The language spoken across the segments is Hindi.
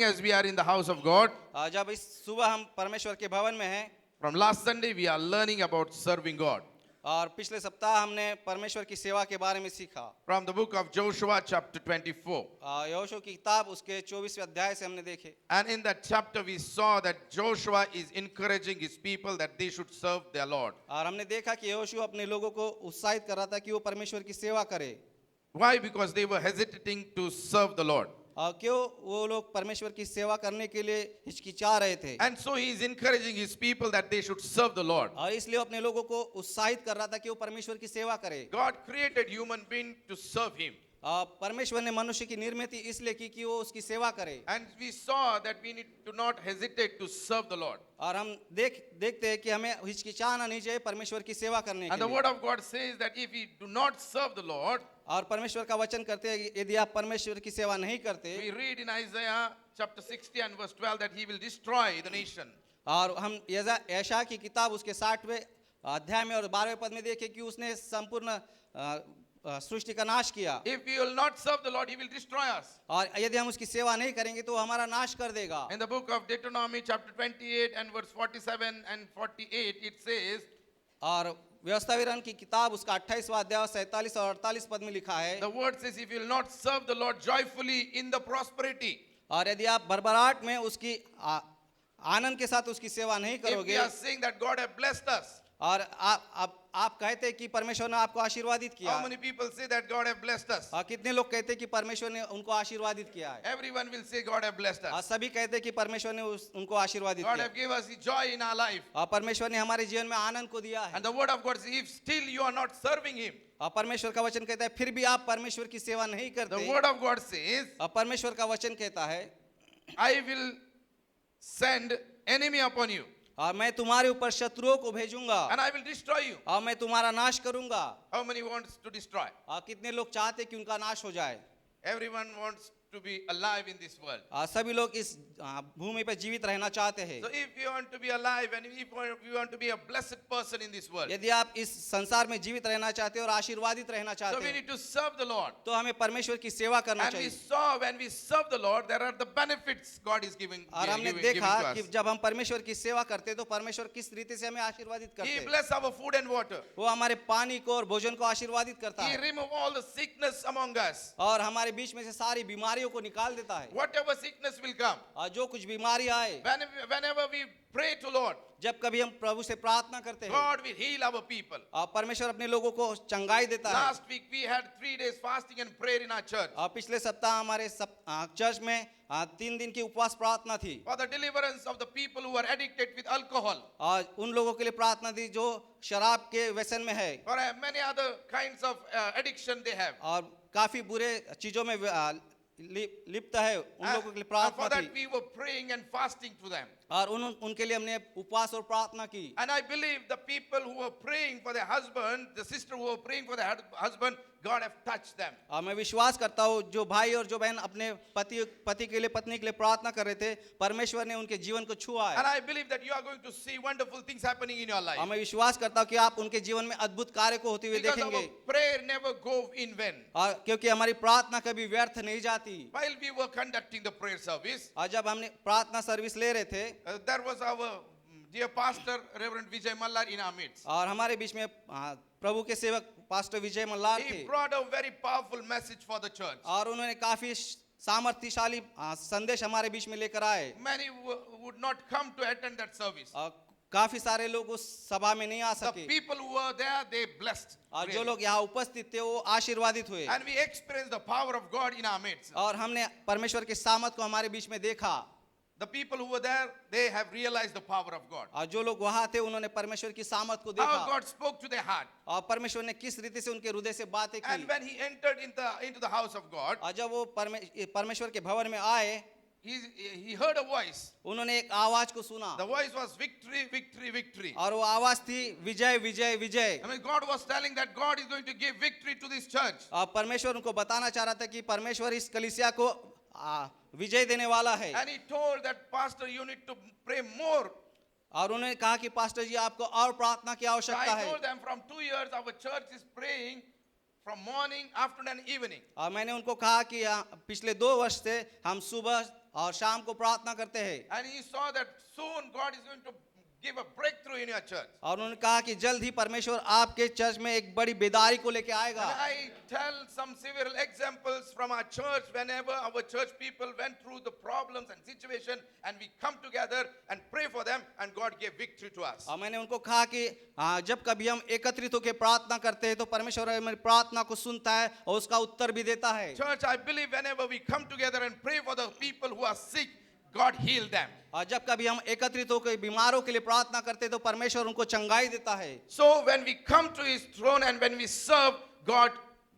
As we are in the house of God, जब इस सुबह हम परमेश्वर के भवन में हैं from last Sunday we are learning about serving God. और पिछले सप्ताह हमने परमेश्वर की सेवा के बारे में सीखा। From the book of Joshua chapter 24. यहोशू की किताब उसके 24वें अध्याय से हमने देखे। And in that chapter we saw that Joshua is encouraging his people that they should serve their Lord. और हमने देखा कि यहोशू अपने लोगों को उत्साहित कर रहा था कि वो परमेश्वर की सेवा करे। Why? Because they were hesitating to serve the Lord. क्यों वो लोग परमेश्वर की सेवा करने के लिए हिचकिचा रहे थे। And so he is encouraging his people that they should serve the Lord. और इसलिए वो अपने लोगों को उत्साहित कर रहा था कि वो परमेश्वर की सेवा करे। God created human being to serve him. परमेश्वर ने मनुष्य की निर्मिति इसलिए की कि वो उसकी सेवा करे। And we saw that we need to not hesitate to serve the Lord. और हम देखते हैं कि हमें हिचकिचाना नहीं चाहिए परमेश्वर की सेवा करने के And the लिए। word of God says that if we do not serve the Lord, और परमेश्वर का वचन करते हैं कि यदि आप परमेश्वर की सेवा नहीं करते, we read in Isaiah chapter 60 and verse 12 that he will destroy the nation. और हम यशायाह की किताब उसके 60वें अध्याय में और 12वें पद में देखें कि उसने संपूर्ण सृष्टि का नाश किया। If we will not serve the Lord, he will destroy us. और यदि हम उसकी सेवा नहीं करेंगे तो वो हमारा नाश कर देगा। In the book of Deuteronomy chapter 28 and verse 47 and 48 it says, और व्यवस्था विवरण की किताब उसका 28वां अध्याय 47 और 48 पद में लिखा है, the word says, if you will not serve the Lord joyfully in the prosperity, और यदि आप भरभराट में उसकी आनंद के साथ उसकी सेवा नहीं if we करोगे, are saying that God has blessed us, और आप कहते हैं कि परमेश्वर ने आपको आशीर्वादित किया। how many people say that God has blessed us? कितने लोग कहते हैं कि परमेश्वर ने उनको आशीर्वादित किया है? Everyone will say God has blessed us. सभी कहते हैं कि परमेश्वर ने उनको आशीर्वादित God किया। has given us joy in our life. और परमेश्वर ने हमारे जीवन में आनंद को दिया है। And the word of God says, if still you are not serving him, और परमेश्वर का वचन कहता है फिर भी आप परमेश्वर की सेवा नहीं the करते। word of God says, और परमेश्वर का वचन कहता है, I will send enemy upon you और मैं तुम्हारे ऊपर शत्रुओं को भेजूंगा and I will destroy you. और मैं तुम्हारा नाश करूंगा। How many wants to destroy? कितने लोग चाहते कि उनका नाश हो जाए? Everyone wants to be alive in this world. सभी लोग इस भूमि पर जीवित रहना चाहते हैं। So if you want to be alive and if you want to be a blessed person in this world, यदि आप इस संसार में जीवित रहना चाहते हैं और आशीर्वादित रहना so चाहते we हैं, need to serve the Lord. तो हमें परमेश्वर की सेवा करना And we चाहिए। saw when we serve the Lord, there are the benefits God is giving और हमने to देखा कि us. जब हम परमेश्वर की सेवा करते हैं तो परमेश्वर किस रीति से हमें आशीर्वादित करते He हैं। bless our food and water. वो हमारे पानी को और भोजन को आशीर्वादित करता He है remove all the sickness among us. और हमारे बीच में से सारी बीमारियों को निकाल देता है। Whatever sickness will come, और जो कुछ बीमारी आए, whenever we pray to Lord, जब कभी हम प्रभु से प्रार्थना करते हैं, God will heal our people. और परमेश्वर अपने लोगों को चंगाई देता है। Last week we had 3 days fasting and prayer in our church और पिछले सप्ताह हमारे चर्च में 3 दिन की उपवास प्रार्थना थी for the deliverance of the people who are addicted with alcohol, और उन लोगों के लिए प्रार्थना थी जो शराब के व्यसन में है or many other kinds of addiction they have. और काफी बुरे चीजों में लिप्त है, उन लोगों के लिए And प्रार्थना for that थी we were praying and fasting to them. और उनके लिए हमने उपवास और प्रार्थना की। And I believe the people who were praying for their husband, the sister who were praying for their husband, God have touched them. और मैं विश्वास करता हूँ जो भाई और जो बहन अपने पति के लिए पत्नी के लिए प्रार्थना कर रहे थे, परमेश्वर ने उनके जीवन को छुआ And है। I believe that you are going to see wonderful things happening in your life. और मैं विश्वास करता हूँ कि आप उनके जीवन में अद्भुत कार्य को होते हुए Because our देखेंगे, prayer never go in vain. और क्योंकि हमारी प्रार्थना कभी व्यर्थ नहीं जाती। While we were conducting the prayer service, और जब हमने प्रार्थना सर्विस ले रहे थे, there was our dear pastor, Reverend Vijay Mallar, in our midst. और हमारे बीच में प्रभु के सेवक पास्टर विजय मल्लार He थे brought a very powerful message for the church. और उन्होंने काफी सामर्थ्यशाली संदेश हमारे बीच में लेकर आए। Many would not come to attend that service. काफी सारे लोग उस सभा में नहीं आ The सके people who were there, they blessed. और जो really. लोग यहाँ उपस्थित थे वो आशीर्वादित हुए And we experienced the power of God in our midst. और हमने परमेश्वर के सामर्थ को हमारे बीच में देखा। The people who were there, they have realized the power of God. और जो लोग वहाँ थे उन्होंने परमेश्वर की सामर्थ को How देखा God spoke to their heart. और परमेश्वर ने किस रीति से उनके हृदय से बातें And की। when he entered into the house of God, और जब वो परमेश्वर के भवन में आए, he heard a voice. उन्होंने एक आवाज को सुना The voice was victory, victory, victory. और वो आवाज थी Vijay Vijay Vijay. I mean, God was telling that God is going to give victory to this church. और परमेश्वर उनको बताना चाह रहा था कि परमेश्वर इस कलीसिया को विजय देने वाला है। And he told that pastor, you need to pray more. और उन्होंने कहा कि पास्टर जी आपको और प्रार्थना की So आवश्यकता I है। told them from 2 years our church is praying from morning, afternoon and evening. और मैंने उनको कहा कि पिछले 2 वर्ष से हम सुबह और शाम को प्रार्थना करते हैं। And he saw that soon God is going to give a breakthrough in your church. और उन्होंने कहा कि जल्द ही परमेश्वर आपके चर्च में एक बड़ी बेदारी को लेके आएगा। And I tell some several examples from our church whenever our church people went through the problems and situation, and we come together and pray for them, and God gave victory to us. और मैंने उनको कहा कि जब कभी हम एकत्रित होकर प्रार्थना करते हैं तो परमेश्वर हमारी प्रार्थना को सुनता है और उसका उत्तर भी देता है। Church, I believe whenever we come together and pray for the people who are sick, God heal them. और जब कभी हम एकत्रित होकर बीमारों के लिए प्रार्थना करते हैं तो परमेश्वर उनको चंगाई देता है। So when we come to his throne and when we serve, God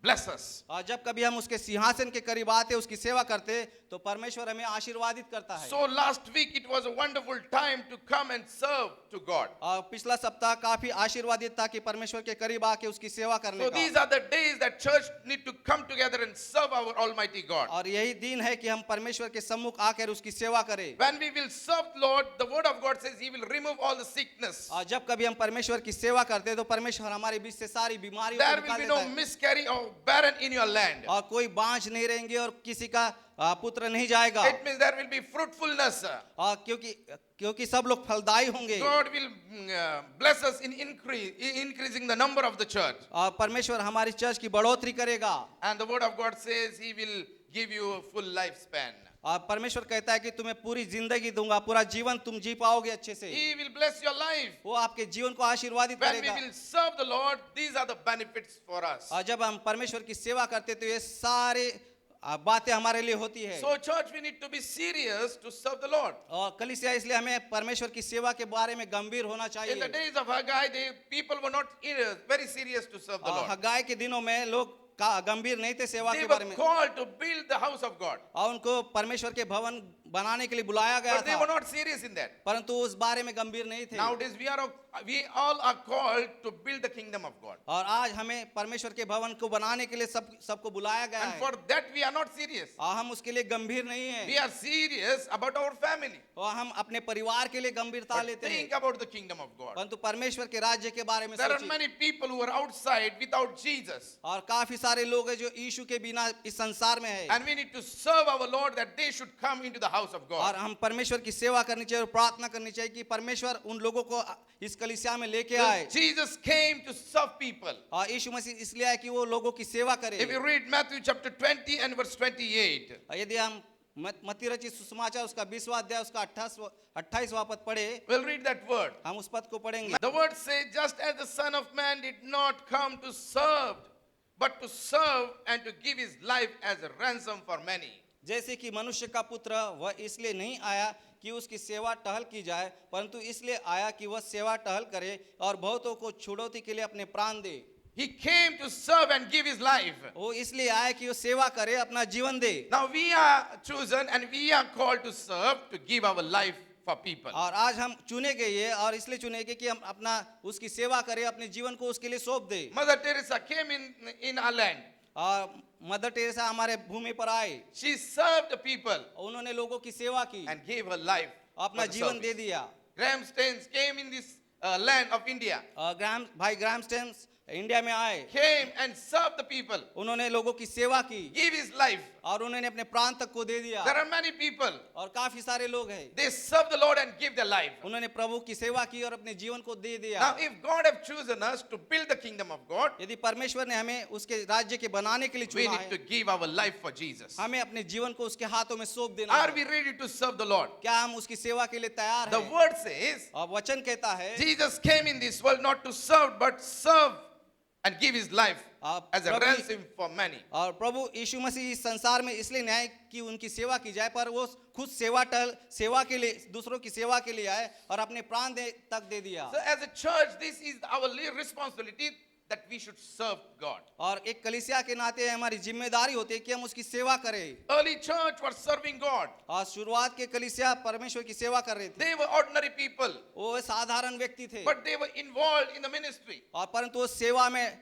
bless us. और जब कभी हम उसके सिंहासन के करीब आते उसकी सेवा करते तो परमेश्वर हमें आशीर्वादित करता है। So last week it was a wonderful time to come and serve to God. और पिछला सप्ताह काफी आशीर्वादित था कि परमेश्वर के करीब आके उसकी सेवा करने So का। these are the days that church need to come together and serve our Almighty God. और यही दिन है कि हम परमेश्वर के सम्मुख आकर उसकी सेवा करें। When we will serve Lord, the word of God says he will remove all the sickness. और जब कभी हम परमेश्वर की सेवा करते हैं तो परमेश्वर हमारे बीच से सारी बीमारियों को There will निकाल be देता no है। miscarry or barren in your land. और कोई बांझ नहीं रहेंगे और किसी का पुत्र नहीं जाएगा। It means there will be fruitfulness. और क्योंकि सब लोग फलदायी होंगे। God will bless us in increasing the number of the church. और परमेश्वर हमारी चर्च की बढ़ोतरी करेगा। And the word of God says he will give you a full lifespan. और परमेश्वर कहता है कि तुम्हें पूरी जिंदगी दूंगा, पूरा जीवन तुम जी पाओगे अच्छे से। He will bless your life. वो आपके जीवन को आशीर्वादित When we करेगा। will serve the Lord, these are the benefits for us. और जब हम परमेश्वर की सेवा करते तो ये सारे बातें हमारे लिए होती है। So church, we need to be serious to serve the Lord. और कलीसिया इसलिए हमें परमेश्वर की सेवा के बारे में गंभीर होना In the चाहिए। days of Haggai, people were not very serious to serve the Lord. हगाई के दिनों में लोग गंभीर नहीं थे सेवा They के were बारे में। called to build the house of God. और उनको परमेश्वर के भवन बनाने के लिए बुलाया गया But they were था, not serious in that. परंतु उस बारे में गंभीर नहीं थे। Nowadays, we all are called to build the kingdom of God. और आज हमें परमेश्वर के भवन को बनाने के लिए सबको बुलाया गया And है। for that, we are not serious. और हम उसके लिए गंभीर नहीं We हैं। are serious about our family. और हम अपने परिवार के लिए गंभीरता But लेते हैं, think about the kingdom of God. परंतु परमेश्वर के राज्य के बारे में There are सोचिए। many people who are outside without Jesus. और काफी सारे लोग हैं जो यीशु के बिना इस संसार में है। And we need to serve our Lord that they should come into the house of और God. हम परमेश्वर की सेवा करनी चाहिए और प्रार्थना करनी चाहिए कि परमेश्वर उन लोगों को इस कलीसिया में लेके आए। Jesus came to serve people. और यीशु मसीह इसलिए आए कि वो लोगों की सेवा करे। If you read Matthew chapter 20 and verse 28, यदि हम मत्ती रचित सुसमाचार उसका 20वां अध्याय उसका 28वां पद पढ़े, we'll read that word. हम उस पद को पढ़ेंगे। The word says, just as the Son of Man did not come to serve, but to serve and to give his life as a ransom for many. जैसे कि मनुष्य का पुत्र वह इसलिए नहीं आया कि उसकी सेवा टहल की जाए, परंतु इसलिए आया कि वह सेवा टहल करे और बहुतों को छुड़ौती के लिए अपने प्राण दे। He came to serve and give his life. वो इसलिए आया कि वो सेवा करे, अपना जीवन दे। Now we are chosen and we are called to serve, to give our life for people. और आज हम चुने गए हैं और इसलिए चुने गए कि हम अपना उसकी सेवा करें, अपने जीवन को उसके लिए सौंप दे। Mother Teresa came in our land. और मदर टेरेसा हमारे भूमि पर आए, She served the people उन्होंने लोगों की सेवा की, and gave her life. अपना for the जीवन दे service. दिया। Graham Staines came in this land of India, भाई ग्राहम स्टेन्स इंडिया में आए, came and served the people, उन्होंने लोगों की सेवा की give his life. और उन्होंने अपने प्राण तक को दे दिया। There are many people, और काफी सारे लोग हैं, they serve the Lord and give their life. उन्होंने प्रभु की सेवा की और अपने जीवन को दे दिया। Now, if God have chosen us to build the kingdom of God, यदि परमेश्वर ने हमें उसके राज्य के बनाने के लिए we चुना need to है, give our life for Jesus. हमें अपने जीवन को उसके हाथों में सौंप देना Are है। we ready to serve the Lord? क्या हम उसकी सेवा के लिए तैयार The हैं? word says, और वचन कहता है Jesus came in this world not to serve, but serve and give his life as a Prabhu- ransom for many. और प्रभु यीशु मसीह इस संसार में इसलिए न्याय कि उनकी सेवा की जाए, पर वो खुद सेवा के लिए, दूसरों की सेवा के लिए आए और अपने प्राण तक दे दिया। So as a church, this is our responsibility that we should serve God. और एक कलीसिया के नाते हमारी जिम्मेदारी होती है कि हम उसकी सेवा करें। Early church was serving God. और शुरुआत के कलीसिया परमेश्वर की सेवा कर रहे थे, They were ordinary people, वो साधारण व्यक्ति थे, but they were involved in the ministry. और परंतु वो सेवा में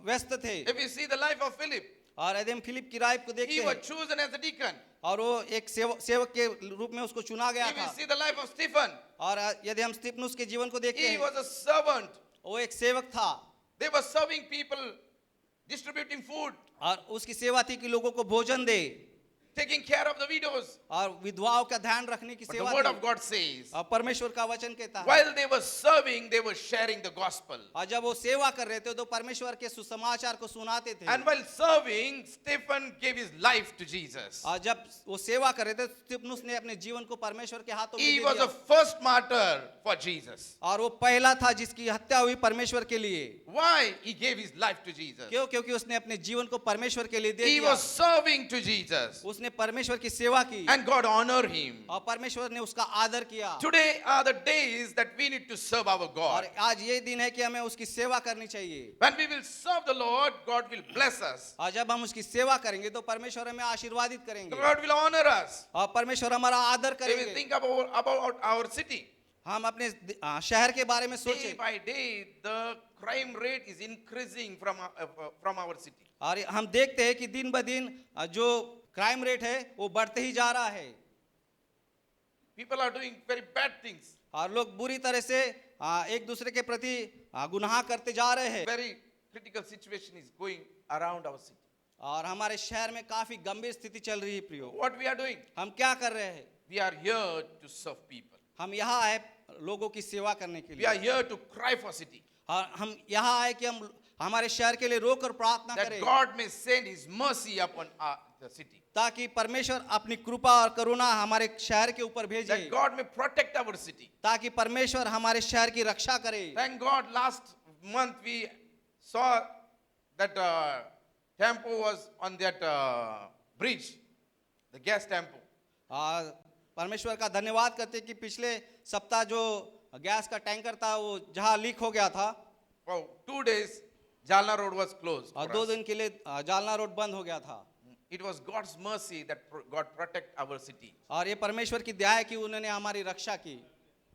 व्यस्त थे। If you see the life of Philip, और यदि हम फिलिप की राइब को he देखते was हैं, chosen as a deacon. और वो एक सेवक के रूप में उसको चुना गया If you था। see the life of Stephen, और यदि हम स्तिफनुस के जीवन को देखते he हैं, was a servant. वो एक सेवक था They were serving people, distributing food. और उसकी सेवा थी कि लोगों को भोजन दे। taking care of the widows. और विधवाओं का ध्यान रखने की But the सेवा word की। of God says, और परमेश्वर का वचन कहता है, while they were serving, they were sharing the gospel. और जब वो सेवा कर रहे थे तो परमेश्वर के सुसमाचार को सुनाते थे। And while serving, Stephen gave his life to Jesus. और जब वो सेवा कर रहे थे स्तिफनुस ने अपने जीवन को परमेश्वर के हाथों में He दे was दिया। the first martyr for Jesus. और वो पहला था जिसकी हत्या हुई परमेश्वर के लिए। Why? He gave his life to Jesus. क्यों? क्योंकि उसने अपने जीवन को परमेश्वर के लिए दे He दिया। was serving to Jesus. उसने परमेश्वर की सेवा की And God honored him. और परमेश्वर ने उसका आदर किया। Today are the days that we need to serve our और God. आज ये दिन है कि हमें उसकी सेवा करनी चाहिए। When we will serve the Lord, God will bless us. और जब हम उसकी सेवा करेंगे तो परमेश्वर हमें आशीर्वादित करेंगे God will honor us. और परमेश्वर हमारा आदर We will करेंगे। think about our city. हम अपने शहर के बारे में Day सोचें by day, the crime rate is increasing from our city. और हम देखते हैं कि दिन ब दिन जो क्राइम रेट है वो बढ़ते ही जा रहा है People are doing very bad things. और लोग बुरी तरह से एक दूसरे के प्रति गुनाह करते जा रहे हैं Very critical situation is going around our city. और हमारे शहर में काफी गंभीर स्थिति चल रही है प्रियो। What we are doing? हम क्या कर रहे हैं? We are here to serve people. हम यहाँ आए लोगों की सेवा करने के We are लिए here to cry for city. और हम यहाँ आए कि हम हमारे शहर के लिए रोकर प्रार्थना That करें God may send His mercy upon the city. ताकि परमेश्वर अपनी कृपा और करुणा हमारे शहर के ऊपर भेजे That God may protect our city. ताकि परमेश्वर हमारे शहर की रक्षा करे। Thank God, last month we saw that tempo was on that bridge, the gas tempo. परमेश्वर का धन्यवाद करते कि पिछले सप्ताह जो गैस का टैंकर था वो जहाँ लीक हो गया था For 2 days, Jalna Road was closed. और for 2 us. दिन के लिए जालना रोड बंद हो गया था It was God's mercy that God protect our city. और ये परमेश्वर की दया है कि उन्होंने हमारी रक्षा की।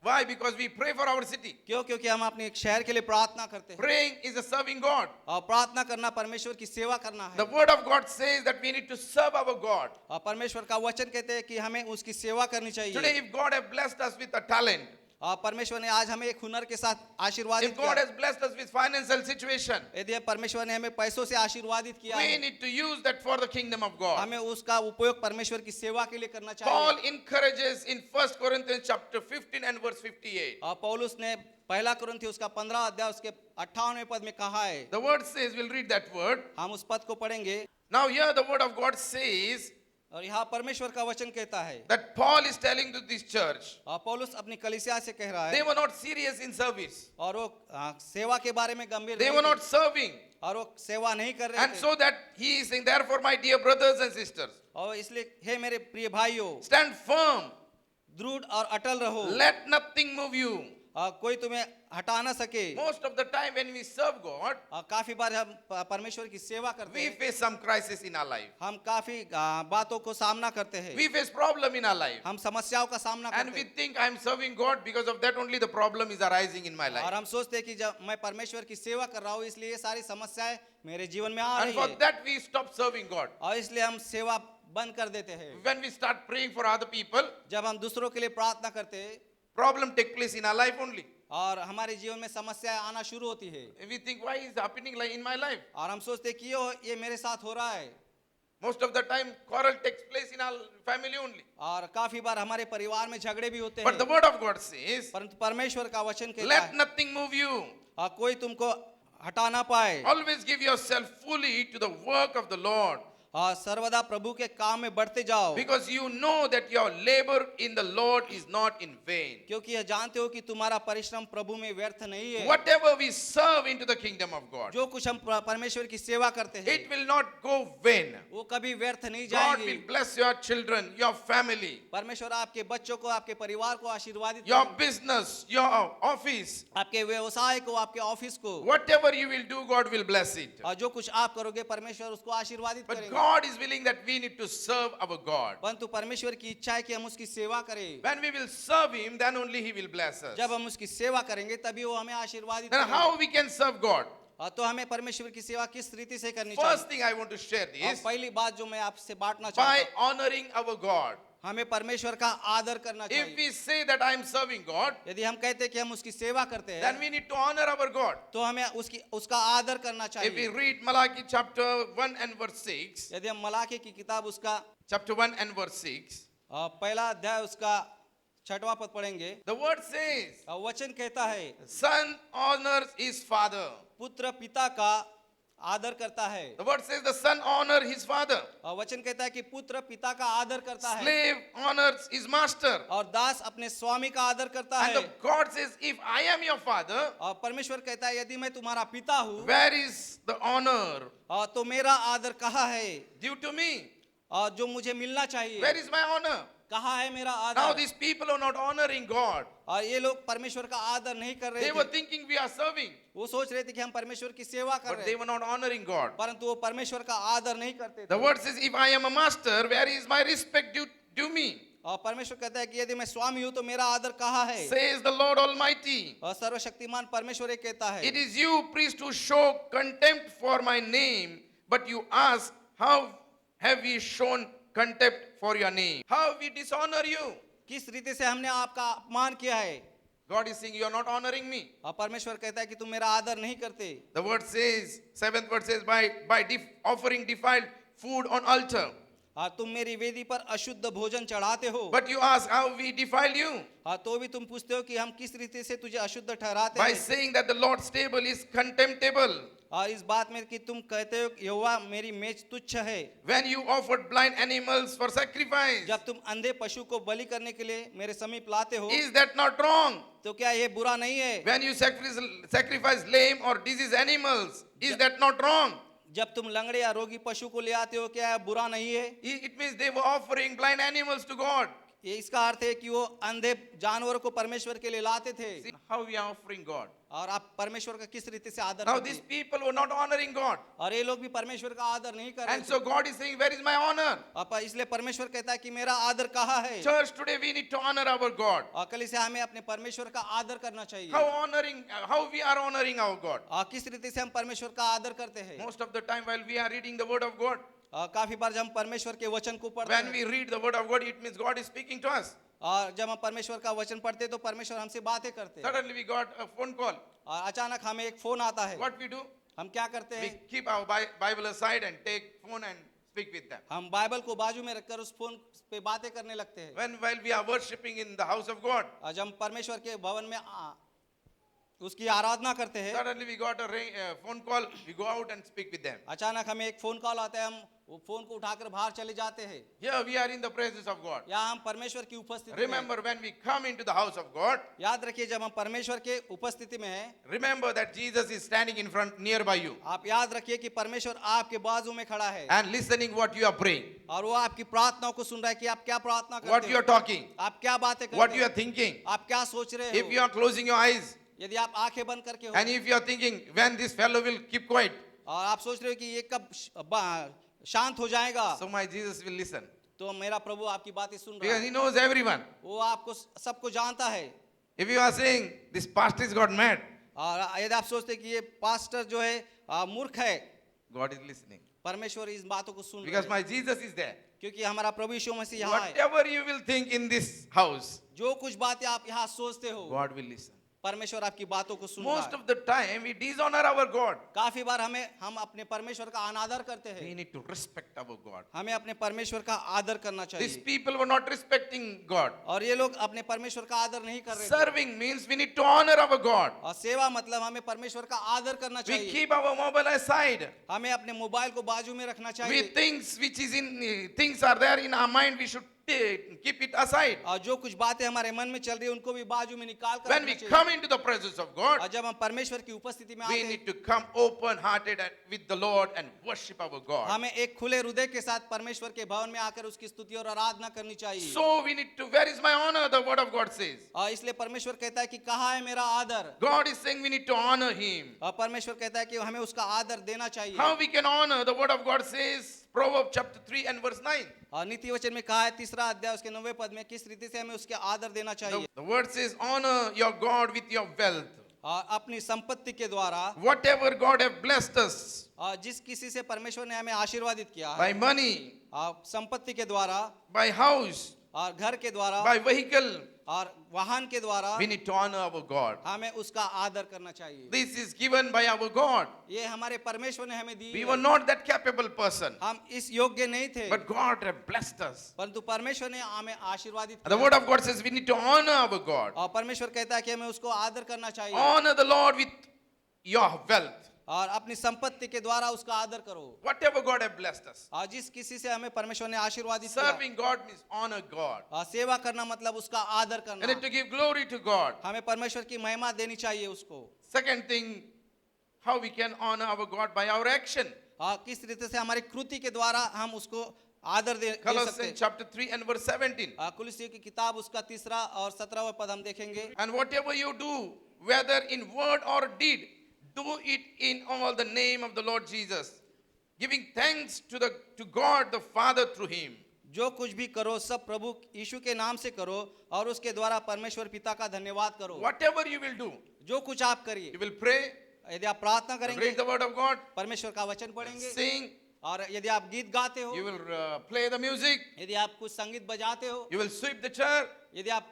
Why? Because we pray for our city. क्यों? क्योंकि हम अपने शहर के लिए प्रार्थना करते हैं Praying is a serving God. और प्रार्थना करना परमेश्वर की सेवा करना The है word of God says that we need to serve our God. और परमेश्वर का वचन कहते हैं कि हमें उसकी सेवा करनी Today, चाहिए if God has blessed us with a talent, और परमेश्वर ने आज हमें एक हुनर के साथ आशीर्वादित if God किया has blessed us with financial situation, यदि परमेश्वर ने हमें पैसों से आशीर्वादित किया we है need to use that for the kingdom of God. हमें उसका उपयोग परमेश्वर की सेवा के लिए करना Paul चाहिए encourages in 1 Corinthians chapter 15 and verse 58. और पौलुस ने पहला कुरिन्थी उसका 15 अध्याय उसके 58वें पद में कहा है The word says, we'll read that word. हम उस पद को पढ़ेंगे Now here the word of God says और यहाँ परमेश्वर का वचन कहता है that Paul is telling to this church, और पौलुस अपनी कलीसिया से कह रहा they है were not serious in service. और वो सेवा के बारे में गंभीर They नहीं were थे, not serving. और वो सेवा नहीं कर रहे And थे so that he is saying, therefore, my dear brothers and sisters, और इसलिए हे मेरे प्रिय भाइयों stand firm. दृढ़ और अटल रहो Let nothing move you. कोई तुम्हें हटा ना सके Most of the time when we serve God, काफी बार हम परमेश्वर की सेवा करते we हैं face some crisis in our life. हम काफी बातों को सामना करते हैं We face problem in our life. हम समस्याओं का सामना And करते we हैं think I'm serving God, because of that only the problem is arising in my और life. हम सोचते हैं कि जब मैं परमेश्वर की सेवा कर रहा हूँ इसलिए ये सारी समस्याएं मेरे जीवन में आ And रही for है that we stop serving God. और इसलिए हम सेवा बंद कर देते हैं When we start praying for other people, जब हम दूसरों के लिए प्रार्थना करते हैं problem take place in our life only. और हमारे जीवन में समस्याएं आना शुरू होती है We think, why is happening like in my life? और हम सोचते हैं कि ये मेरे साथ हो रहा है Most of the time quarrel takes place in our family only. और काफी बार हमारे परिवार में झगड़े भी होते But the हैं word of God says, परंतु परमेश्वर का वचन कहता let है nothing move you. कोई तुमको हटा ना पाए Always give yourself fully to the work of the Lord, सर्वदा प्रभु के काम में बढ़ते जाओ because you know that your labor in the Lord is not in vain. क्योंकि यह जानते हो कि तुम्हारा परिश्रम प्रभु में व्यर्थ नहीं है Whatever we serve into the kingdom of God, जो कुछ हम परमेश्वर की सेवा करते हैं it will not go vain. वो कभी व्यर्थ नहीं God जाएंगे will bless your children, your family, परमेश्वर आपके बच्चों को आपके परिवार को आशीर्वादित your करेंगे। business, your office. आपके व्यवसाय को आपके ऑफिस को Whatever you will do, God will bless it. और जो कुछ आप करोगे परमेश्वर उसको आशीर्वादित But करेंगे God is willing that we need to serve our God. परंतु परमेश्वर की इच्छा है कि हम उसकी सेवा करें When we will serve Him, then only He will bless us. जब हम उसकी सेवा करेंगे तभी वो हमें आशीर्वादित Then करेंगे how we can serve God? तो हमें परमेश्वर की सेवा किस रीति से करनी First चाहिए thing I want to share और this, पहली बात जो मैं आपसे बांटना by चाहता हूँ honoring our God. हमें परमेश्वर का आदर करना If चाहिए we say that I am serving God, यदि हम कहते हैं कि हम उसकी सेवा करते then हैं we need to honor our God. तो हमें उसका आदर करना If we चाहिए read Malachi chapter 1 and verse 6, यदि हम मलाकी की किताब उसका chapter 1 and verse 6. पहला अध्याय उसका 6वां पद पढ़ेंगे। The word says, वचन कहता है, son honors his father. पुत्र पिता का आदर करता है। The word says the son honor his father. वचन कहता है कि पुत्र पिता का आदर करता है Slave honors his master. और दास अपने स्वामी का आदर करता And है। the God says, if I am your father, और परमेश्वर कहता है यदि मैं तुम्हारा पिता हूँ where is the honor तो मेरा आदर कहाँ है due to me? और जो मुझे मिलना चाहिए Where is my honor? कहाँ है मेरा Now आदर। these people are not honoring God. और ये लोग परमेश्वर का आदर नहीं कर रहे They were थे। thinking we are serving, वो सोच रहे थे कि हम परमेश्वर की सेवा कर but रहे they हैं, were not honoring God. परंतु वो परमेश्वर का आदर नहीं करते The थे। word says, if I am a master, where is my respect due me? और परमेश्वर कहता है कि यदि मैं स्वामी हूँ तो मेरा आदर कहाँ है। Says the Lord Almighty. और सर्वशक्तिमान परमेश्वर ये कहता है, It is you, priest, who show contempt for my name, but you ask, how have we shown contempt for your name? How have we dishonor you? किस रीति से हमने आपका अपमान किया है। God is saying, you are not honoring me. और परमेश्वर कहता है कि तुम मेरा आदर नहीं करते। The word says, 7th word says, by offering defiled food on altar. हाँ, तुम मेरी वेदी पर अशुद्ध भोजन चढ़ाते हो। But you ask, how we defile you? हाँ, तो भी तुम पूछते हो कि हम किस रीति से तुझे अशुद्ध ठहराते By हैं। saying that the Lord's table is contemptible. और इस बात में कि तुम कहते हो कि यहोवा मेरी मेज तुच्छ है। When you offered blind animals for sacrifice. जब तुम अंधे पशु को बलि करने के लिए मेरे समीप लाते हो Is that not wrong? तो क्या ये बुरा नहीं है। When you sacrifice lame or diseased animals, is that not wrong? जब तुम लंगड़े या रोगी पशु को ले आते हो क्या यह बुरा नहीं है। It means they were offering blind animals to God. ये इसका अर्थ है कि वो अंधे जानवरों को परमेश्वर के लिए लाते थे। See how we are offering God. और आप परमेश्वर का किस रीति से आदर Now करते these हैं। people were not honoring God. और ये लोग भी परमेश्वर का आदर नहीं कर रहे And थे। so God is saying, where is my honor? इसलिए परमेश्वर कहता है कि मेरा आदर कहाँ है। Church, today we need to honor our God. और कलीसिया हमें अपने परमेश्वर का आदर करना चाहिए। How we are honoring our God. और किस रीति से हम परमेश्वर का आदर करते हैं। Most of the time while we are reading the word of God, काफी बार जब हम परमेश्वर के वचन को पढ़ते when हैं we read the word of God, it means God is speaking to us. और जब हम परमेश्वर का वचन पढ़ते हैं तो परमेश्वर हमसे बातें करते हैं। Suddenly we got a phone call. और अचानक हमें एक फोन आता है। What we do? हम क्या करते We हैं। keep our Bible aside and take phone and speak with them. हम बाइबल को बाजू में रखकर उस फोन पे बातें करने लगते हैं। While we are worshiping in the house of God, और जब हम परमेश्वर के भवन में उसकी आराधना करते हैं suddenly we got a phone call. We go out and speak with them. अचानक हमें एक फोन कॉल आता है। हम वो फोन को उठाकर बाहर चले जाते हैं। Here we are in the presence of God. या हम परमेश्वर की उपस्थिति में Remember when we come into the house of God, याद रखिए जब हम परमेश्वर के उपस्थिति में हैं remember that Jesus is standing in front nearby you आप याद रखिए कि परमेश्वर आपके बाजू में खड़ा है and listening what you are praying, और वो आपकी प्रार्थनाओं को सुन रहा है कि आप क्या प्रार्थना what करते you are हो, talking, आप क्या बातें what करते you हो, are thinking. आप क्या सोच रहे If you हो। are closing your eyes यदि आप आंखें बंद करके हो and if you are thinking when this fellow will keep quiet, और आप सोच रहे हो कि ये कब शांत हो जाएगा so my Jesus will listen तो मेरा प्रभु आपकी बातें सुन रहा because है। he knows everyone. वो आपको सबको जानता है। If you are saying this pastor is got mad, और यदि आप सोचते कि ये पास्टर जो है मूर्ख है, God is listening परमेश्वर इस बातों को सुन because रहा my है Jesus is there. क्योंकि हमारा प्रभु यीशु मसीह यहाँ है। Whatever you will think in this house, जो कुछ बातें आप यहाँ सोचते हो God will listen. परमेश्वर आपकी बातों को सुन रहा Most है। of the time we dishonor our God. काफी बार हम अपने परमेश्वर का अनादर करते We हैं। need to respect our God. हमें अपने परमेश्वर का आदर करना These चाहिए। people were not respecting God. और ये लोग अपने परमेश्वर का आदर नहीं कर रहे थे। Serving means we need to honor our God. और सेवा मतलब हमें परमेश्वर का आदर करना We चाहिए। keep our mobile aside. हमें अपने मोबाइल को बाजू में रखना We चाहिए। things are there in our mind, we should keep it aside. और जो कुछ बातें हमारे मन में चल रही है उनको भी बाजू में निकाल कर When रखना we चाहिए। come into the presence of God, और जब हम परमेश्वर की उपस्थिति में आते we हैं need to come open-hearted with the Lord and worship our God. हमें एक खुले हृदय के साथ परमेश्वर के भवन में आकर उसकी स्तुति और आराधना करनी चाहिए। So we need to, where is my honor? The word of God says. और इसलिए परमेश्वर कहता है कि कहाँ है मेरा आदर। God is saying we need to honor Him. और परमेश्वर कहता है कि हमें उसका आदर देना चाहिए। How we can honor? The word of God says, Proverbs chapter 3 and verse 9. और नीति वचन में कहा है 3रा अध्याय उसके 9वें पद में किस रीति से हमें उसके आदर देना चाहिए। The word says, honor your God with your wealth. और अपनी संपत्ति के द्वारा Whatever God have blessed us और जिस किसी से परमेश्वर ने हमें आशीर्वादित किया है by money, संपत्ति के द्वारा by house, और घर के द्वारा by vehicle, और वाहन के द्वारा we need to honor our God. हमें उसका आदर करना चाहिए। This is given by our God. ये हमारे परमेश्वर ने हमें दी We है। were not that capable person, हम इस योग्य नहीं थे, but God had blessed us. परंतु परमेश्वर ने हमें आशीर्वादित And the किया। word of God says we need to honor our God. और परमेश्वर कहता है कि हमें उसको आदर करना चाहिए Honor the Lord with your wealth. और अपनी संपत्ति के द्वारा उसका आदर करो। Whatever God has blessed us. और जिस किसी से हमें परमेश्वर ने आशीर्वादित किया, Serving God means honor God. और सेवा करना मतलब उसका आदर We need करना। to give glory to God. हमें परमेश्वर की महिमा देनी चाहिए उसको। Second thing, how we can honor our God by our action. और किस रीति से हमारी कृति के द्वारा हम उसको आदर दे सकते Colossians हैं। chapter 3 and verse 17. कुलुस्सियों की किताब उसका 3 और 17वां पद हम देखेंगे। And whatever you do, whether in word or deed, do it in all the name of the Lord Jesus, giving thanks to God the Father through him. जो कुछ भी करो सब प्रभु यीशु के नाम से करो और उसके द्वारा परमेश्वर पिता का धन्यवाद करो। Whatever you will do, जो कुछ आप करिए, you will pray, यदि आप प्रार्थना करेंगे, read the word of God, परमेश्वर का वचन पढ़ेंगे, sing, और यदि आप गीत गाते हो, you will play the music, यदि आप कुछ संगीत बजाते हो, you will sweep the chair. यदि आप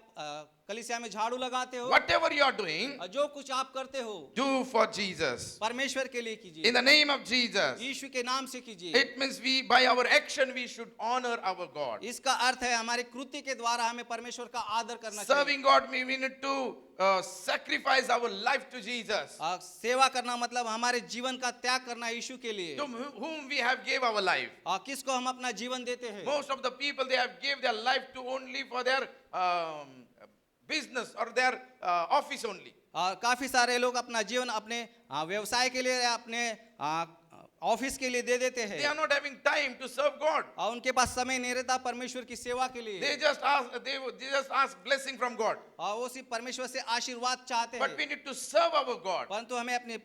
कलीसिया में झाड़ू लगाते हो, Whatever you are doing, और जो कुछ आप करते हो do for Jesus. परमेश्वर के लिए कीजिए, In the name of Jesus. यीशु के नाम से कीजिए। It means by our action, we should honor our God. इसका अर्थ है हमारी कृति के द्वारा हमें परमेश्वर का आदर करना चाहिए। Serving God, we need to sacrifice our life to Jesus, सेवा करना मतलब हमारे जीवन का त्याग करना यीशु के लिए। to whom we have gave our life. किसको हम अपना जीवन देते हैं? Most of the people, they have gave their life to only for their business or their office only. काफी सारे लोग अपना जीवन अपने व्यवसाय के लिए या अपने ऑफिस के लिए दे देते They हैं are not having time to serve God. और उनके पास समय नहीं रहता परमेश्वर की सेवा के लिए। They just ask blessing from God. और वो सिर्फ परमेश्वर से आशीर्वाद चाहते But हैं, we need to serve our God. परंतु हमें अपने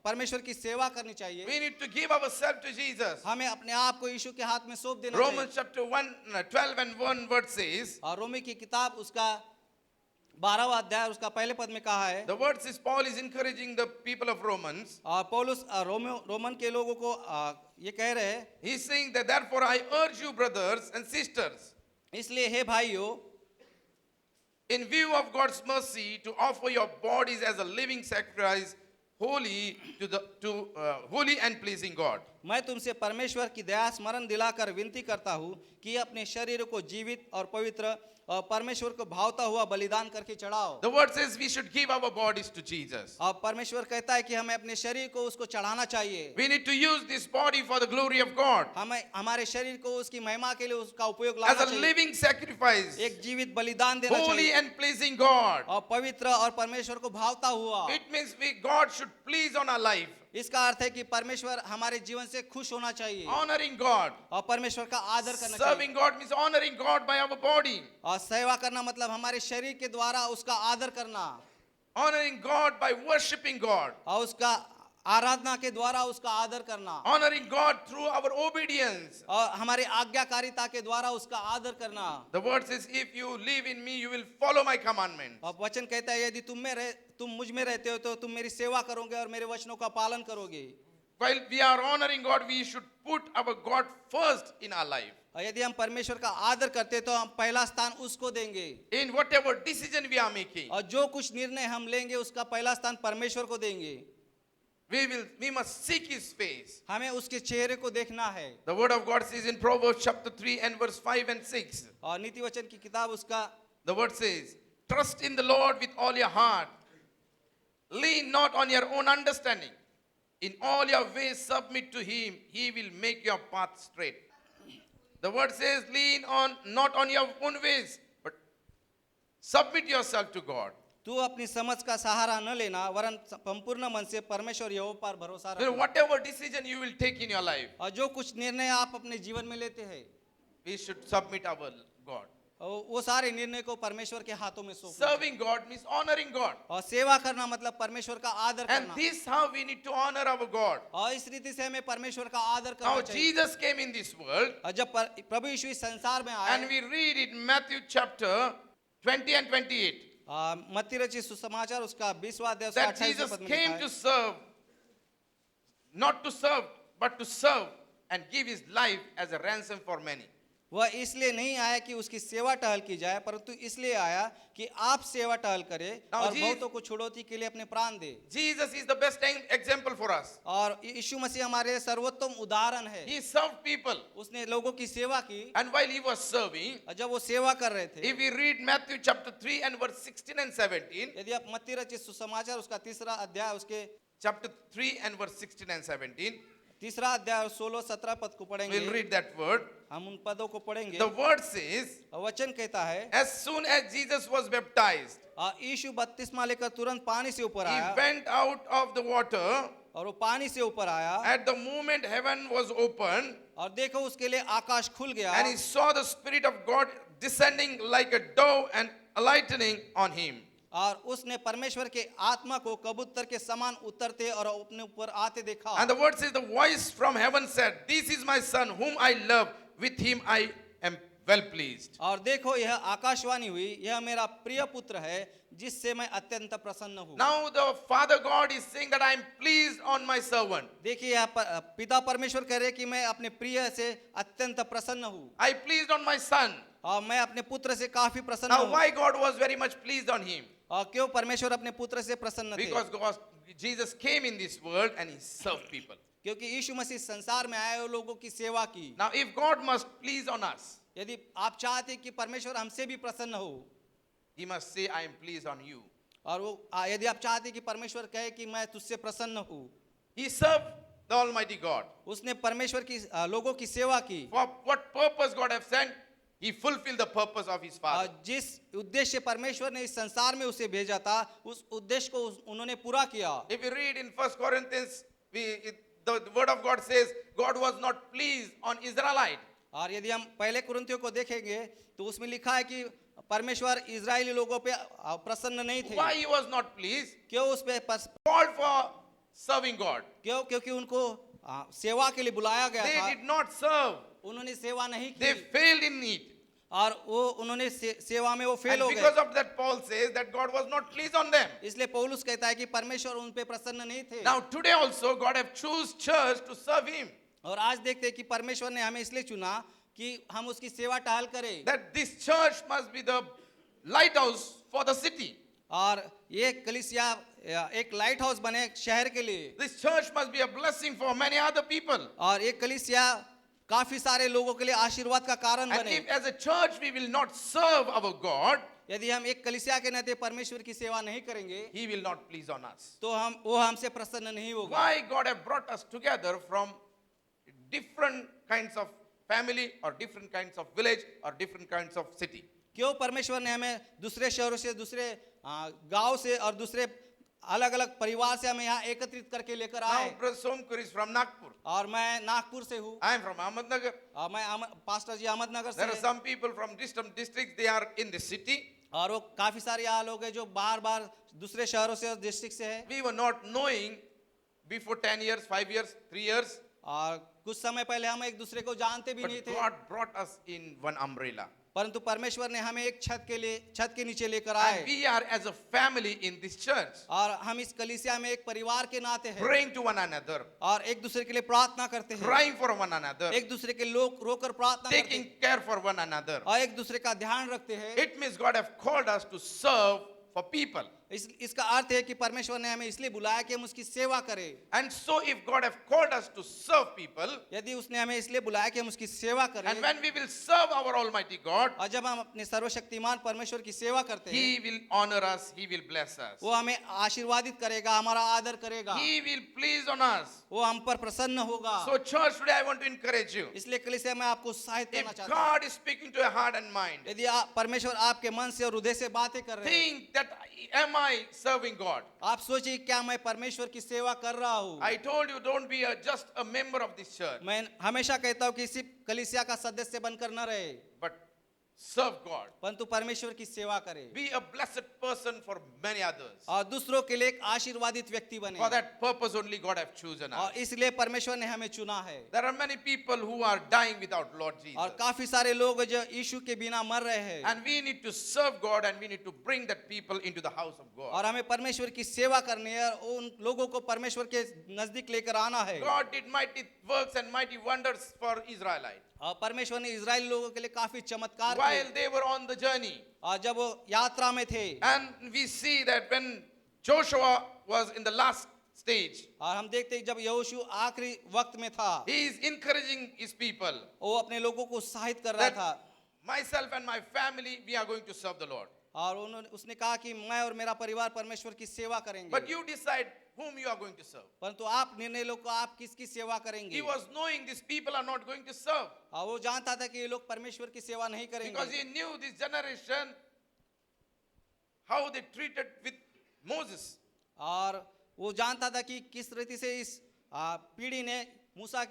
परमेश्वर की सेवा करनी चाहिए। We need to give ourselves to Jesus. हमें अपने आप को यीशु के हाथ में सौंप देना Romans चाहिए। chapter 12 and 1 word says, और रोमी की किताब उसका 12वां अध्याय उसका पहले पद में कहा है, the word says Paul is encouraging the people of Romans. और पौलुस रोमन के लोगों को ये कह रहे हैं, He is saying that therefore I urge you, brothers and sisters, इसलिए हे भाइयों, in view of God's mercy, to offer your bodies as a living sacrifice, holy holy and pleasing God. मैं तुमसे परमेश्वर की दया स्मरण दिलाकर विनती करता हूँ कि अपने शरीर को जीवित और पवित्र और परमेश्वर को भावता हुआ बलिदान करके चढ़ाओ। The word says we should give our bodies to Jesus. और परमेश्वर कहता है कि हमें अपने शरीर को उसको चढ़ाना चाहिए। We need to use this body for the glory of God हमें हमारे शरीर को उसकी महिमा के लिए उसका उपयोग as लाना a चाहिए, living sacrifice, एक जीवित बलिदान देना holy चाहिए and pleasing God. और पवित्र और परमेश्वर को भावता हुआ। It means God should please on our life. इसका अर्थ है कि परमेश्वर हमारे जीवन से खुश होना चाहिए Honoring God. और परमेश्वर का आदर करना चाहिए। Serving God means honoring God by our body. और सेवा करना मतलब हमारे शरीर के द्वारा उसका आदर करना, Honoring God by worshiping God. और उसका आराधना के द्वारा उसका आदर करना, Honoring God through our obedience. और हमारे आज्ञाकारिता के द्वारा उसका आदर करना। The word says, if you live in me, you will follow my commandments. और वचन कहता है यदि तुम मुझ में रहते हो तो तुम मेरी सेवा करोगे और मेरे वचनों का पालन करोगे। While we are honoring God, we should put our God first in our life. और यदि हम परमेश्वर का आदर करते तो हम पहला स्थान उसको देंगे, In whatever decision we are making, और जो कुछ निर्णय हम लेंगे उसका पहला स्थान परमेश्वर को देंगे। we must seek His face. हमें उसके चेहरे को देखना है। The word of God says in Proverbs chapter 3 and verse 5 and 6. और नीति वचन की किताब उसका The word says, trust in the Lord with all your heart. Lean not on your own understanding. In all your ways submit to Him. He will make your path straight. The word says, lean not on your own ways, but submit yourself to God. तू अपनी समझ का सहारा न लेना वरन संपूर्ण मन से परमेश्वर यहोवा पर भरोसा You know, रखना। whatever decision you will take in your life, और जो कुछ निर्णय आप अपने जीवन में लेते हैं, we should submit our God. वो सारे निर्णय को परमेश्वर के हाथों में सौंपना। Serving God means honoring God. और सेवा करना मतलब परमेश्वर का आदर And करना। this how we need to honor our God. और इस रीति से हमें परमेश्वर का आदर Now करना चाहिए। Jesus came in this world, और जब प्रभु यीशु इस संसार में and आए, we read in Matthew chapter 20 and 28 मत्ती रचित सुसमाचार उसका 20वां अध्याय उसका that 28वें Jesus पद में came लिखा to है, serve, not to serve, but to serve and give His life as a ransom for many. वह इसलिए नहीं आया कि उसकी सेवा टहल की जाए, परंतु इसलिए आया कि आप सेवा टहल करें Now, और Jesus- बहुतों को छुड़ौती के लिए अपने प्राण दे। Jesus is the best example for us. और यीशु मसीह हमारे लिए सर्वोत्तम उदाहरण है। He served people. उसने लोगों की सेवा की, And while he was serving, और जब वो सेवा कर रहे थे, if we read Matthew chapter 3 and verse 16 and 17, यदि आप मत्ती रचित सुसमाचार उसका तीसरा अध्याय उसके chapter 3 and verse 16 and 17, तीसरा अध्याय और 16-17 पद को we'll पढ़ेंगे, read that word. हम उन पदों को पढ़ेंगे। The word says, वचन कहता है, as soon as Jesus was baptized, यीशु बपतिस्मा लेकर तुरंत पानी से ऊपर he आया, went out of the water. और वो पानी से ऊपर आया, At the moment heaven was opened, और देखो उसके लिए आकाश खुल गया, and he saw the Spirit of God descending like a dove and alighting on him. और उसने परमेश्वर के आत्मा को कबूतर के समान उतरते और अपने ऊपर आते देखा। And the word says, the voice from heaven said, "This is my son whom I love, with him I am well pleased." और देखो यह आकाशवाणी हुई, यह मेरा प्रिय पुत्र है जिससे मैं अत्यंत प्रसन्न हूँ। Now the Father God is saying that I am pleased on my servant. देखिए यहाँ पिता परमेश्वर कह रहे कि मैं अपने प्रिय से अत्यंत प्रसन्न हूँ, I pleased on my son. और मैं अपने पुत्र से काफी प्रसन्न Now हूँ। why God was very much pleased on him? और क्यों परमेश्वर अपने पुत्र से प्रसन्न थे? Because Jesus came in this world and he served people. क्योंकि यीशु मसीह संसार में आए और लोगों की सेवा की। Now if God must please on us, यदि आप चाहते कि परमेश्वर हमसे भी प्रसन्न हो, he must say, I am pleased on you. और वो यदि आप चाहते कि परमेश्वर कहे कि मैं तुझसे प्रसन्न हूँ, He served the Almighty God. उसने परमेश्वर की लोगों की सेवा की, For what purpose God have sent, he fulfilled the purpose of his Father. और जिस उद्देश्य परमेश्वर ने इस संसार में उसे भेजा था, उस उद्देश्य को उन्होंने पूरा किया। If you read in 1 Corinthians, the word of God says, God was not pleased on Israelite. और यदि हम पहले कुरिन्थियों को देखेंगे तो उसमें लिखा है कि परमेश्वर इजरायली लोगों पे प्रसन्न नहीं थे। Why he was not pleased? क्यों उस पे Called for serving God. क्यों? क्योंकि उनको सेवा के लिए बुलाया गया They था, did not serve. उन्होंने सेवा नहीं They की, failed in it. और वो उन्होंने सेवा में वो फेल And हो because गए। of that, Paul says that God was not pleased on them. इसलिए पौलुस कहता है कि परमेश्वर उन पे प्रसन्न नहीं थे। Now today also God have choose church to serve him. और आज देखते हैं कि परमेश्वर ने हमें इसलिए चुना कि हम उसकी सेवा टहल करें, That this church must be the lighthouse for the city. और ये कलीसिया एक लाइट हाउस बने शहर के लिए, This church must be a blessing for many other people. और ये कलीसिया काफी सारे लोगों के लिए आशीर्वाद का कारण And बने। if as a church we will not serve our God, यदि हम एक कलीसिया के नाते परमेश्वर की सेवा नहीं करेंगे he will not please on us. तो वो हमसे प्रसन्न नहीं होगा। Why God have brought us together from different kinds of family or different kinds of village or different kinds of city? क्यों परमेश्वर ने हमें दूसरे शहरों से, दूसरे गांव से और दूसरे अलग अलग परिवार से हमें यहाँ एकत्रित करके लेकर आए। Now Brother Somkur is from Nagpur. और मैं नागपुर से हूँ, I am from Ahmednagar. और मैं पास्टर जी अहमदनगर से There are हैं। some people from different districts, they are in the city. और वो काफी सारे यहाँ लोग हैं जो बार बार दूसरे शहरों से और डिस्ट्रिक्ट से है। We were not knowing before 10 years, 5 years, 3 years. और कुछ समय पहले हम एक दूसरे को जानते भी नहीं But थे, God brought us in one umbrella. परंतु परमेश्वर ने हमें एक छत के नीचे लेकर And आए, we are as a family in this church, और हम इस कलीसिया में एक परिवार के नाते हैं, praying to one another, और एक दूसरे के लिए प्रार्थना करते हैं, crying for one another, एक दूसरे के लोग रोकर प्रार्थना करते taking हैं, care for one another. और एक दूसरे का ध्यान रखते हैं। It means God have called us to serve for people. इसका अर्थ है कि परमेश्वर ने हमें इसलिए बुलाया कि हम उसकी सेवा करें। And so if God have called us to serve people, यदि उसने हमें इसलिए बुलाया कि हम उसकी सेवा and करें, when we will serve our Almighty God, और जब हम अपने सर्वशक्तिमान परमेश्वर की सेवा करते हैं, He will honor us, He will bless us. वो हमें आशीर्वादित करेगा, हमारा आदर करेगा, He will please on us. वो हम पर प्रसन्न होगा। So church, today I want to encourage you. इसलिए कलीसिया मैं आपको उत्साहित करना If चाहता हूँ, God is speaking to your heart and mind, यदि परमेश्वर आपके मन से और हृदय से बातें कर रहे हैं, think that am I serving God? आप सोचिए क्या मैं परमेश्वर की सेवा कर रहा हूँ। I told you, don't be just a member of this church, मैं हमेशा कहता हूँ कि सिर्फ कलीसिया का सदस्य बनकर न रहे, but serve God. परंतु परमेश्वर की सेवा करें, Be a blessed person for many others. और दूसरों के लिए एक आशीर्वादित व्यक्ति बने। For that purpose only God have chosen us. और इसलिए परमेश्वर ने हमें चुना है। There are many people who are dying without Lord Jesus. और काफी सारे लोग जो यीशु के बिना मर रहे हैं, And we need to serve God and we need to bring that people into the house of God. और हमें परमेश्वर की सेवा करनी है और उन लोगों को परमेश्वर के नजदीक लेकर आना है। God did mighty works and mighty wonders for Israelites. परमेश्वर ने इजराइल लोगों के लिए काफी चमत्कार किए। while they were on the journey. और जब वो यात्रा में थे, And we see that when Joshua was in the last stage, और हम देखते हैं जब यहोशू आखिरी वक्त में था, he is encouraging his people वो अपने लोगों को उत्साहित कर रहा that था, myself and my family, we are going to serve the Lord. और उसने कहा कि मैं और मेरा परिवार परमेश्वर की सेवा करेंगे। But you decide whom you are going to serve. परंतु आप निर्णय लो कि आप किसकी सेवा करेंगे। He was knowing these people are not going to serve और वो जानता था कि ये लोग परमेश्वर की सेवा नहीं because करेंगे, he knew this generation how they treated with Moses. और वो जानता था कि किस रीति से इस पीढ़ी ने मूसा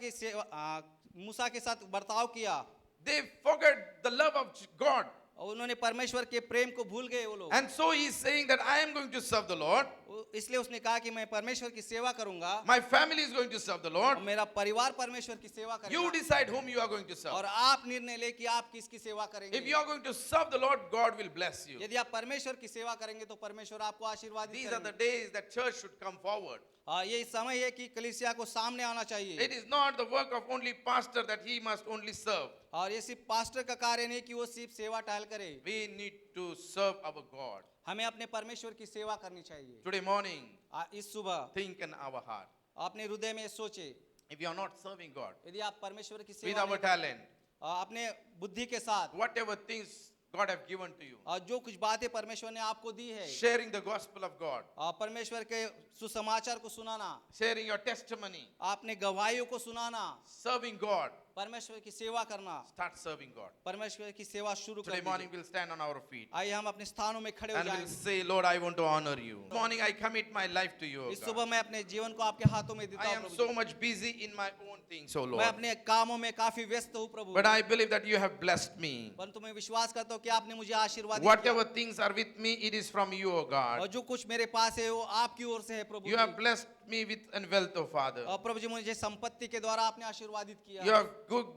के साथ बर्ताव किया, They forgot the love of God. और उन्होंने परमेश्वर के प्रेम को भूल गए वो लोग। And so he is saying that I am going to serve the Lord. इसलिए उसने कहा कि मैं परमेश्वर की सेवा करूंगा, My family is going to serve the Lord. और मेरा परिवार परमेश्वर की सेवा You करेगा, decide whom you are going to serve. और आप निर्णय ले कि आप किसकी सेवा करेंगे। If you are going to serve the Lord, God will bless you. यदि आप परमेश्वर की सेवा करेंगे तो परमेश्वर आपको आशीर्वाद These are the करेंगे। days that church should come forward. यही समय है कि कलीसिया को सामने आना चाहिए, It is not the work of only pastor that he must only serve. और ये सिर्फ पास्टर का कार्य नहीं कि वो सिर्फ सेवा टहल करे, We need to serve our God. हमें अपने परमेश्वर की सेवा करनी चाहिए। Today morning, इस सुबह think in our heart. अपने हृदय में सोचे, If you are not serving God यदि आप परमेश्वर की with सेवा our नहीं- talent, अपने बुद्धि के साथ, whatever things God have given to you, और जो कुछ बातें परमेश्वर ने आपको दी है, sharing the gospel of God, परमेश्वर के सुसमाचार को सुनाना, sharing your testimony, आपने गवाहियों को सुनाना, serving God, परमेश्वर की सेवा करना, start serving God. परमेश्वर की सेवा शुरू Today कर morning दीजिए। we'll stand on our feet आइए हम अपने स्थानों में खड़े हो and we'll जाएं। say, Lord, I want to honor you. This morning I commit my life to you, O इस God. सुबह मैं अपने जीवन को आपके हाथों में देता I हूँ am Prabhu so ji. much busy in my own things, O मैं Lord. अपने कामों में काफी व्यस्त हूँ प्रभु, But I believe that you have blessed me. परंतु मैं विश्वास करता हूँ कि आपने मुझे आशीर्वाद दिया, Whatever things are with me, it is from you, O और God. जो कुछ मेरे पास है वो आपकी ओर से है प्रभु You ji. have blessed me with an wealth, O Father. और प्रभु जी मुझे संपत्ति के द्वारा आपने आशीर्वादित You किया, have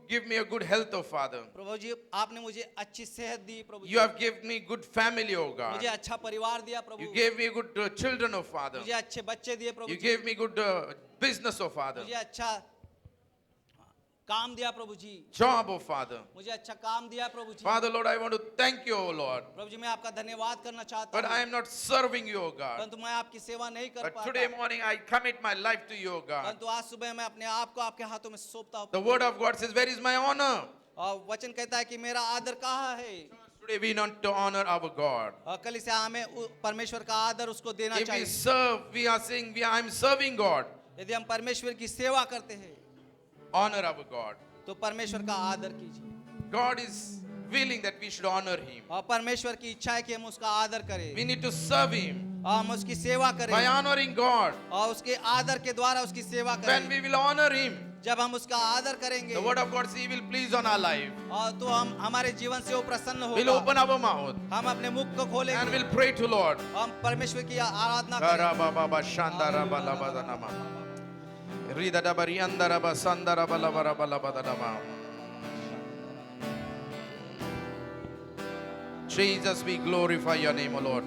give me a good health, O Father. प्रभु जी आपने मुझे अच्छी सेहत दी प्रभु जी, You have given me good family, O मुझे God. अच्छा परिवार दिया प्रभु, You gave me good children, O Father. मुझे अच्छे बच्चे दिए प्रभु You ji, gave me good business, O Father. मुझे अच्छा काम दिया प्रभु जी, Job, O Father. मुझे अच्छा काम दिया प्रभु जी। Father, Lord, I want to thank you, O Lord. प्रभु जी मैं आपका धन्यवाद करना चाहता But I हूँ, am not serving you, O God. परंतु मैं आपकी सेवा नहीं कर But today पाता, morning I commit my life to you, O God. परंतु आज सुबह मैं अपने आप को आपके हाथों में सौंपता हूँ। The word of God says, where is my honor? और वचन कहता है कि मेरा आदर कहाँ है, Today we want to honor our God. और कलीसिया हमें परमेश्वर का आदर उसको देना If we चाहिए। serve, we are saying, I am serving God. यदि हम परमेश्वर की सेवा करते हैं Honor our God. तो परमेश्वर का आदर कीजिए, God is willing that we should honor Him. और परमेश्वर की इच्छा है कि हम उसका आदर करें, We need to serve Him और हम उसकी सेवा by करें, honoring God. और उसके आदर के द्वारा उसकी सेवा When करें। we will honor Him, जब हम उसका आदर करेंगे the word of God says He will please on our life. और तो हम हमारे जीवन से वो प्रसन्न We'll होगा, open our mouth हम अपने मुख को and खोलेंगे, we'll pray to Lord. हम परमेश्वर की आराधना करें। Karababa Shandarabalabadana. Ridadabariandaraba Sandarabalabarabalabadana. Jesus, we glorify your name, O Lord.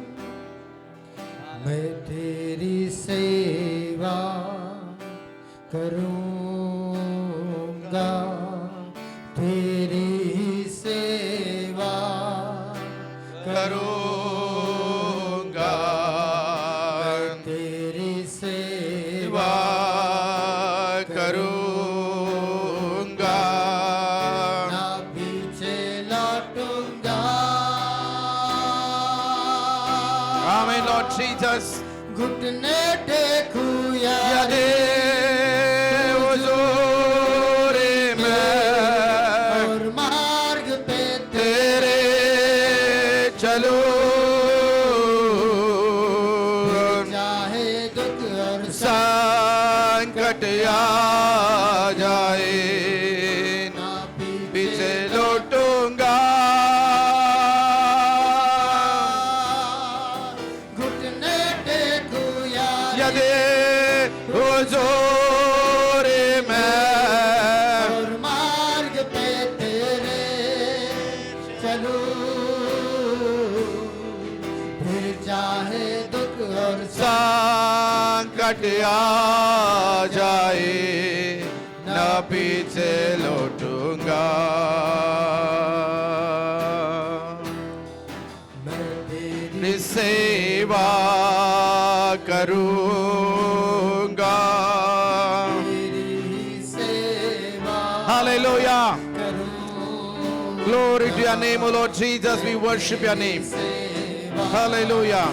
मैं तेरी सेवा करूँगा, तेरी ही सेवा करूँगा, तेरी सेवा सेवा करूँगा, ना पीछे लौटूंगा। Amen, Lord Jesus. घुटने टेकूं या यदि हुजूरे में और मार्ग पे तेरे चलूं, चाहे दुख और संकट आ जाए, ना पीछे लौटूंगा। घुटने टेकूं या यदि हुजूरे में और मार्ग पे तेरे चलूं, फिर चाहे दुख और संकट आ जाए, न पीछे लौटूंगा। मैं तेरी तेरी सेवा करूंगा. तेरी सेवा Hallelujah. करूं. Glory to your name, O Lord Jesus. We worship your name. सेवा Hallelujah.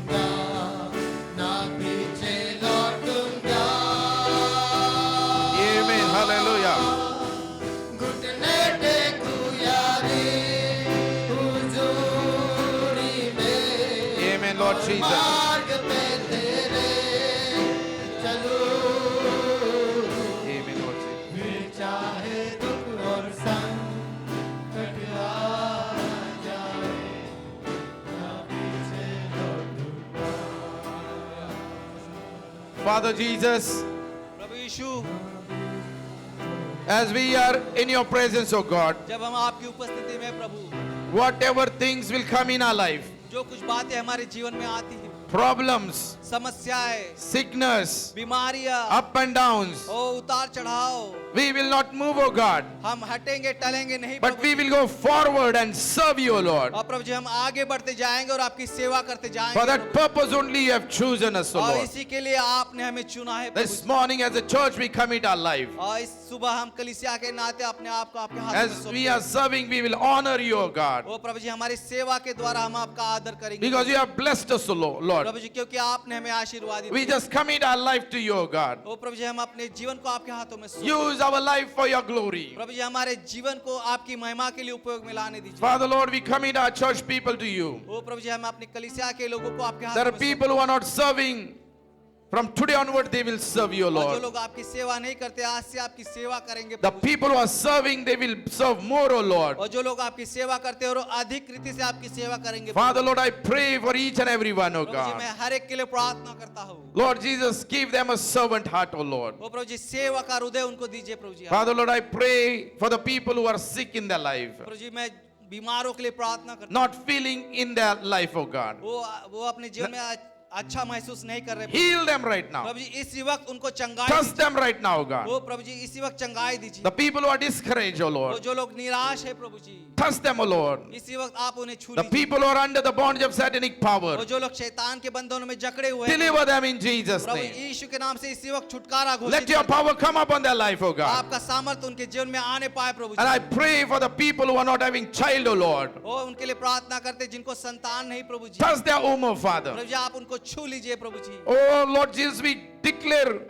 करूंगा, ना पीछे लौटूंगा. Amen. Hallelujah. घुटने टेकूं यारी हुजूरी में. Amen, Lord Jesus. मार्ग पे तेरे चलूं. Amen, Lord Jesus. फिर चाहे दुख और संकट आ जाए, ना पीछे लौटूंगा. Father Jesus, Prabhu Yeshu, as we are in your presence, O God, जब हम आपकी उपस्थिति में प्रभु, whatever things will come in our life, जो कुछ बातें हमारे जीवन में आती हैं, problems, समस्याएं, sickness, बीमारियां, up and downs, ओ उतार चढ़ाव, we will not move, O God, हम हटेंगे टलेंगे नहीं but Prabhu we ji. will go forward and serve you, O Lord. और प्रभु जी हम आगे बढ़ते जाएंगे और आपकी सेवा करते जाएंगे For that Prabhu. purpose only you have chosen us, O और Lord. इसी के लिए आपने हमें चुना है प्रभु This ji. morning as a church we commit our life. और इस सुबह हम कलीसिया के नाते अपने आप को आपके हाथ में As सौंपते we हैं। are serving, we will honor you, O God. ओ प्रभु जी हमारी सेवा के द्वारा हम आपका आदर करेंगे Because you have blessed us, O Lord. प्रभु जी, क्योंकि आपने हमें आशीर्वादित We किया। just commit our life to you, O God. ओ प्रभु जी हम अपने जीवन को आपके हाथों में सौंपते हैं। Use our life for your glory. प्रभु जी हमारे जीवन को आपकी महिमा के लिए उपयोग में लाने दीजिए। Father, Lord, we commit our church people to you. ओ प्रभु जी हम अपनी कलीसिया के लोगों को आपके There हाथों are में people who are not serving. From today onward, they will serve you, O और जो Lord. लोग आपकी सेवा नहीं करते आज से आपकी सेवा करेंगे The Prabhu ji. people who are serving, they will serve more, O Lord. और जो लोग आपकी सेवा करते हैं और अधिक रीति से आपकी सेवा करेंगे Father, Lord, I pray for each and every one, O Prabhu ji God. मैं हर एक के लिए प्रार्थना करता हूँ। Lord Jesus, give them a servant heart, O Lord. ओ प्रभु जी सेवा का हृदय उनको दीजिए प्रभु जी। Father, Lord, I pray for the people who are sick in their life, प्रभु जी मैं बीमारों के लिए प्रार्थना करता not feeling in their life, O God. हूँ। वो अपने जीवन में अच्छा महसूस नहीं कर रहे। Heal them right now. प्रभु जी इसी वक्त उनको चंगाई Touch दीजिए। them right now, O वो God. प्रभु जी इसी वक्त चंगाई दीजिए। The people who are discouraged, O वो Lord, जो लोग निराश है प्रभु जी touch them, O Lord. इसी वक्त आप उन्हें छू The लीजिए। people who are under the bondage of satanic power, वो जो लोग शैतान के बंधनों में जकड़े हुए हैं deliver them in Jesus' Prabhu name. यीशु के नाम से इसी वक्त छुटकारा घोषित Let your कर दो। power come upon their life, O God. आपका सामर्थ उनके जीवन में आने पाए प्रभु And ji. I pray for the people who are not having child, O Lord. ओ उनके लिए प्रार्थना करते जिनको संतान नहीं प्रभु जी। Touch their womb, O Father. प्रभु जी आप उनको छू लीजिए प्रभु जी। Oh Lord Jesus, we declare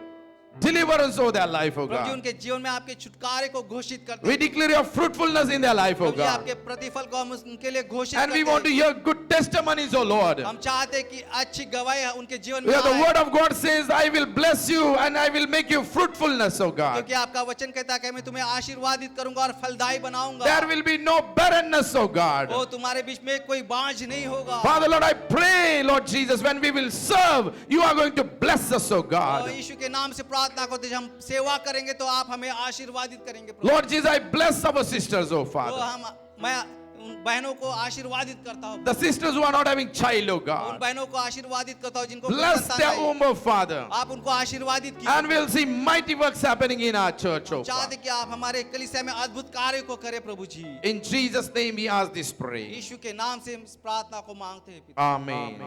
deliverance over their life, O Prabhu ji God. उनके जीवन में आपके छुटकारे को घोषित करते We हैं। declare your fruitfulness in their life, O Prabhu ji God. आपके प्रतिफल को हम उनके लिए घोषित And we करते want to हैं। hear good testimonies, O Lord. हम चाहते हैं कि अच्छी गवाही उनके जीवन में Where the आए। word of God says, I will bless you and I will make you fruitfulness, O God. क्योंकि आपका वचन कहता है कि मैं तुम्हें आशीर्वादित करूंगा और फलदायी बनाऊंगा। There will be no barrenness, O God. ओ तुम्हारे बीच में कोई बांझ नहीं होगा। Father, Lord, I pray, Lord Jesus, when we will serve, you are going to bless us, O और God. यीशु के नाम से प्रार्थना करते हैं, हम सेवा करेंगे तो आप हमें आशीर्वादित करेंगे प्रभु। Lord Jesus, I bless our sisters, O तो Father. मैं उन बहनों को आशीर्वादित करता हूँ। The sisters who are not having child, O उन God. बहनों को आशीर्वादित करता हूँ जिनको कोई Bless संतान their नहीं। womb, O Father. आप उनको आशीर्वादित कीजिए। And we'll see mighty works happening in our church, O चाहते Father. कि आप हमारे कलीसिया में अद्भुत कार्य को करें प्रभु जी। In Jesus' name we ask this prayer. यीशु के नाम से हम इस प्रार्थना को मांगते हैं पिता। Amen.